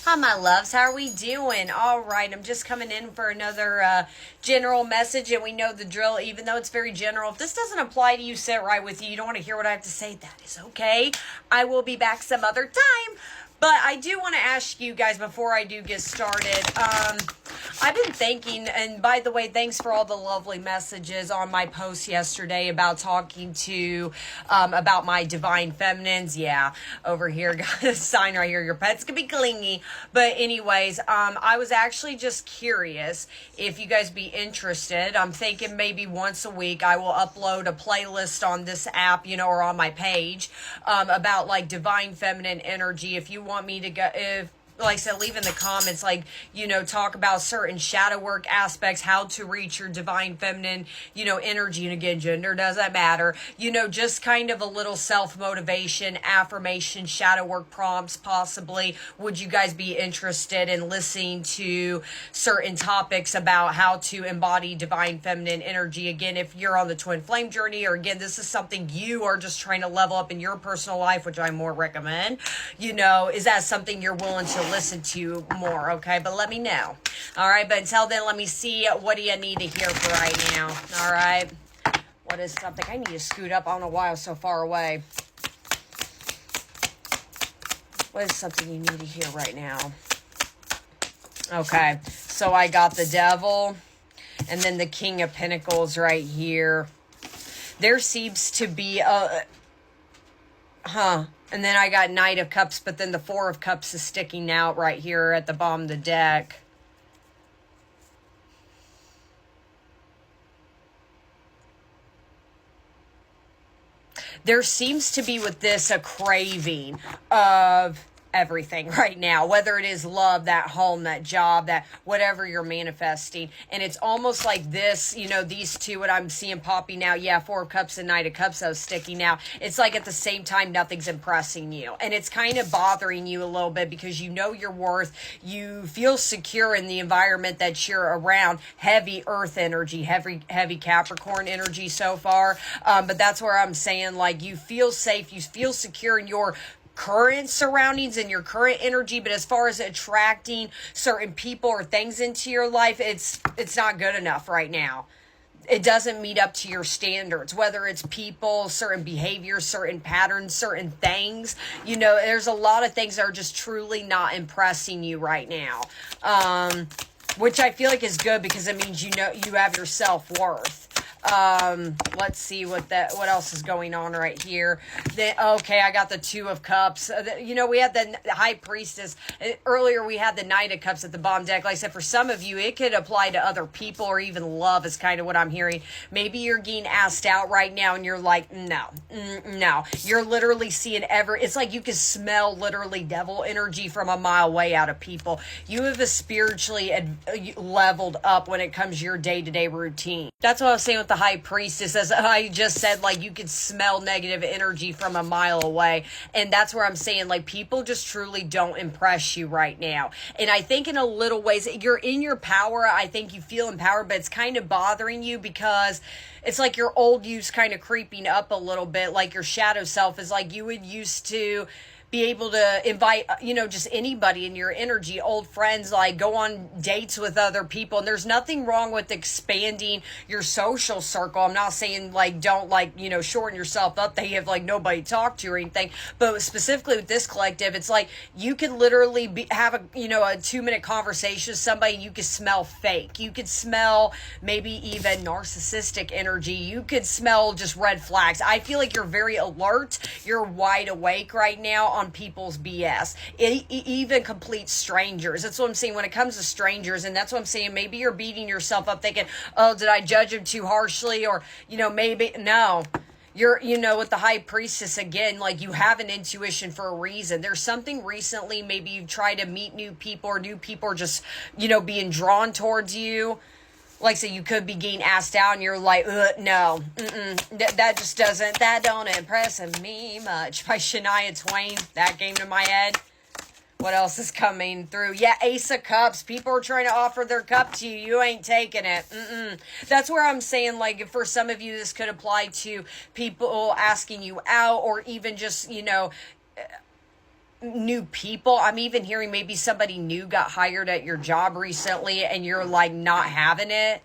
Hi, my loves. How are we doing? All right. I'm just coming in for another general message, and we know the drill, even though it's very general. If this doesn't apply to you, sit right with you. You don't want to hear what I have to say. That is okay. I will be back some other time. But I do want to ask you guys before I do get started. I've been thinking, and by the way, thanks for all the lovely messages on my post yesterday about talking to, about my divine feminines. Yeah, over here, got a sign right here. Your pets can be clingy. But anyways, I was actually just curious if you guys be interested. I'm thinking maybe once a week I will upload a playlist on this app, or on my page, about like divine feminine energy. If you want me to go, if like I said, leave in the comments, talk about certain shadow work aspects, how to reach your divine feminine, energy. And again, gender doesn't matter, just kind of a little self-motivation, affirmation, shadow work prompts, possibly. Would you guys be interested in listening to certain topics about how to embody divine feminine energy? Again, if you're on the twin flame journey, or again, this is something you are just trying to level up in your personal life, which I more recommend, is that something you're willing to listen to more? Okay, but let me know. All right, but until then, let me see, what do you need to hear for right now? All right, what is something I need to scoot up? I don't know why I was so far away. What is something you need to hear right now? Okay, so I got the Devil and then the King of Pentacles right here. There seems to be a and then I got Knight of Cups, but then the Four of Cups is sticking out right here at the bottom of the deck. There seems to be with this a craving of everything right now, whether it is love, that home, that job, that whatever you're manifesting. And it's almost like this, these two, what I'm seeing popping out. Yeah, Four of Cups and Knight of Cups that was sticking out. It's like at the same time, nothing's impressing you. And it's kind of bothering you a little bit because you know your worth. You feel secure in the environment that you're around. Heavy earth energy, heavy Capricorn energy so far. But that's where I'm saying, like, you feel safe, you feel secure in your current surroundings and your current energy, but as far as attracting certain people or things into your life, it's not good enough right now. It doesn't meet up to your standards, whether it's people, certain behaviors, certain patterns, certain things. There's a lot of things that are just truly not impressing you right now, which I feel like is good because it means you have your self-worth. Let's see what else is going on right here. Okay, I got the Two of Cups. We had the High Priestess. Earlier we had the Knight of Cups at the bottom deck. Like I said, for some of you, it could apply to other people or even love is kind of what I'm hearing. Maybe you're getting asked out right now and you're like, no. You're literally seeing it's like you can smell literally devil energy from a mile away out of people. You have a spiritually leveled up when it comes to your day-to-day routine. That's what I was saying with the High Priestess. As I just said, like, you could smell negative energy from a mile away. And that's where I'm saying, like, people just truly don't impress you right now. And I think in a little ways, you're in your power. I think you feel empowered, but it's kind of bothering you because it's like your old you's kind of creeping up a little bit. Like your shadow self is like you would used to be able to invite, just anybody in your energy, old friends, like go on dates with other people. And there's nothing wrong with expanding your social circle. I'm not saying like, don't shorten yourself up that you have like nobody to talk to or anything. But specifically with this collective, it's like you could literally have a 2-minute conversation with somebody. You could smell fake. You could smell maybe even narcissistic energy. You could smell just red flags. I feel like you're very alert. You're wide awake right now on people's BS, even complete strangers. That's what I'm saying when it comes to strangers. And that's what I'm saying. Maybe you're beating yourself up thinking, oh, did I judge him too harshly? Or, maybe no. You're, with the High Priestess again, like you have an intuition for a reason. There's something recently, maybe you've tried to meet new people or new people are just, being drawn towards you. Like, so you could be getting asked out and you're like, no, that don't impress me much. By Shania Twain, that came to my head. What else is coming through? Yeah, Ace of Cups. People are trying to offer their cup to you. You ain't taking it. That's where I'm saying, like, for some of you, this could apply to people asking you out or even just, new people. I'm even hearing maybe somebody new got hired at your job recently and you're like not having it.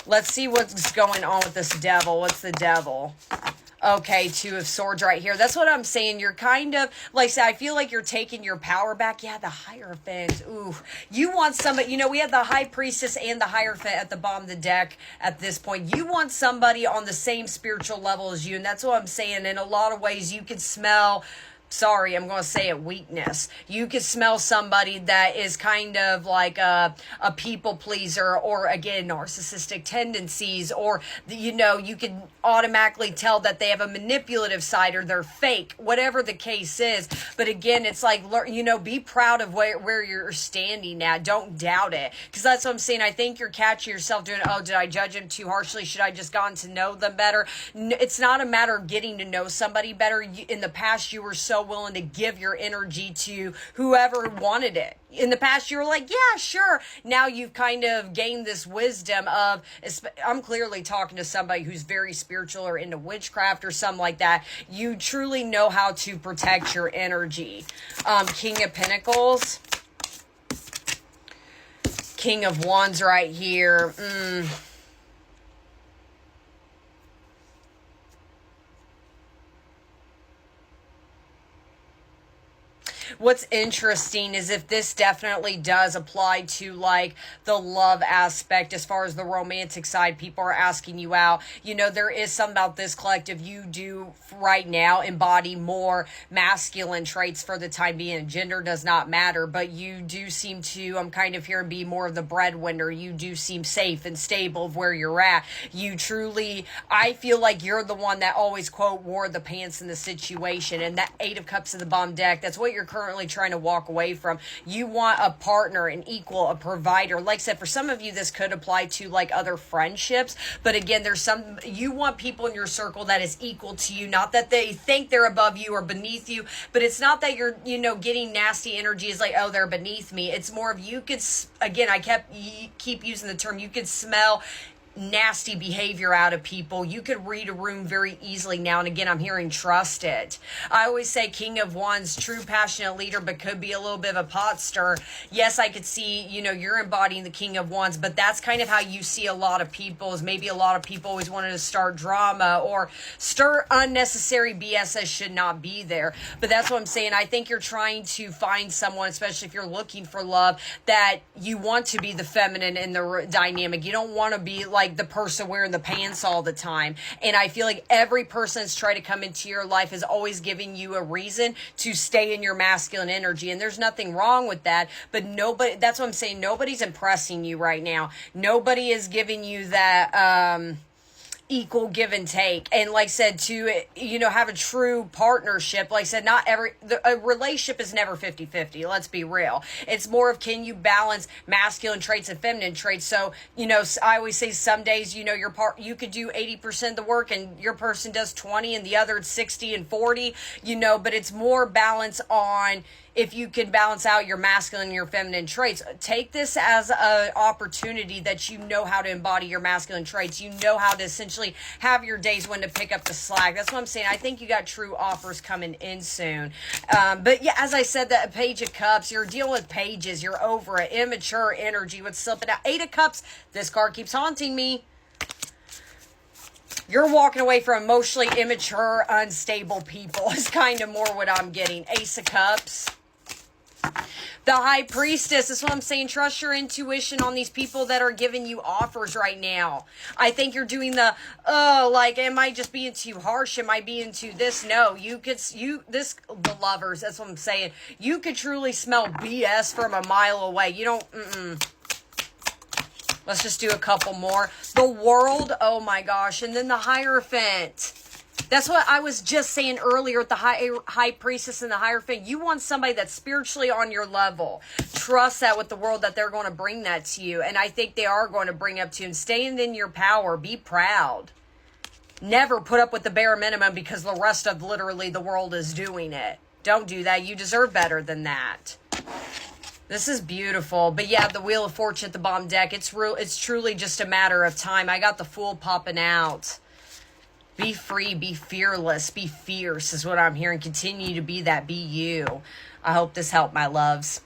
Let's see what's going on with this devil. What's the devil? Okay, Two of Swords right here. That's what I'm saying. You're kind of, like I said, I feel like you're taking your power back. Yeah, the Hierophant. Ooh. You want somebody, you know, we have the High Priestess and the Hierophant at the bottom of the deck at this point. You want somebody on the same spiritual level as you, and that's what I'm saying. In a lot of ways, you can smell... Sorry, I'm going to say it, weakness. You could smell somebody that is kind of like a people pleaser, or again, narcissistic tendencies, or, you know, you can automatically tell that they have a manipulative side or they're fake, whatever the case is. But again, it's like, you know, be proud of where you're standing at. Don't doubt it. Because that's what I'm saying. I think you're catching yourself doing, oh, did I judge them too harshly? Should I just gotten to know them better? It's not a matter of getting to know somebody better. In the past, you were so willing to give your energy to whoever wanted it. In the past, you were like, yeah, sure. Now you've kind of gained this wisdom of, I'm clearly talking to somebody who's very spiritual or into witchcraft or something like that. You truly know how to protect your energy. King of Pentacles. King of Wands right here. What's interesting is if this definitely does apply to like the love aspect, as far as the romantic side, people are asking you out. You know, there is something about this collective. You do right now embody more masculine traits for the time being. Gender does not matter, but you do seem to, I'm kind of hearing, be more of the breadwinner. You do seem safe and stable of where you're at. You truly, I feel like you're the one that always, quote, wore the pants in the situation. And that Eight of Cups in the bottom deck, that's what you're currently trying to walk away from. You want a partner, an equal, a provider. Like I said, for some of you, this could apply to like other friendships. But again, there's some, you want people in your circle that is equal to you. Not that they think they're above you or beneath you, but it's not that you're, you know, getting nasty energy is like, oh, they're beneath me. It's more of you could, again, keep using the term, you could smell nasty behavior out of people. You could read a room very easily now. And again, I'm hearing trust it. I always say King of Wands, true passionate leader, but could be a little bit of a pot stir. Yes, I could see, you know, you're embodying the King of Wands, but that's kind of how you see a lot of people, is maybe a lot of people always wanted to start drama or stir unnecessary BS that should not be there. But that's what I'm saying. I think you're trying to find someone, especially if you're looking for love, that you want to be the feminine in the dynamic. You don't want to be like the person wearing the pants all the time. And I feel like every person that's tried to come into your life is always giving you a reason to stay in your masculine energy. And there's nothing wrong with that. But nobody, that's what I'm saying, nobody's impressing you right now. Nobody is giving you that equal give and take. And like I said, to, you know, have a true partnership, like I said, a relationship is never 50-50. Let's be real. It's more of, can you balance masculine traits and feminine traits? So, you know, I always say some days, you know, you could do 80% of the work and your person does 20 and the other 60 and 40, you know, but it's more balance on, if you can balance out your masculine and your feminine traits. Take this as an opportunity that you know how to embody your masculine traits. You know how to essentially have your days when to pick up the slack. That's what I'm saying. I think you got true offers coming in soon. But yeah, as I said, that Page of Cups, you're dealing with pages. You're over it. Immature energy. What's slipping out? Eight of Cups. This card keeps haunting me. You're walking away from emotionally immature, unstable people is kind of more what I'm getting. Ace of Cups. The High Priestess, is what I'm saying. Trust your intuition on these people that are giving you offers right now. I think you're doing the, like, am I just being too harsh? Am I being too this? No, the lovers, that's what I'm saying. You could truly smell BS from a mile away. You don't, Let's just do a couple more. The World, oh my gosh. And then the Hierophant. That's what I was just saying earlier with the high Priestess and the Hierophant. You want somebody that's spiritually on your level. Trust that with the World, that they're going to bring that to you. And I think they are going to bring up to you. And staying in your power. Be proud. Never put up with the bare minimum because the rest of literally the world is doing it. Don't do that. You deserve better than that. This is beautiful. But yeah, the Wheel of Fortune at the bottom deck. It's truly just a matter of time. I got the Fool popping out. Be free, be fearless, be fierce is what I'm hearing. Continue to be that, be you. I hope this helped, my loves.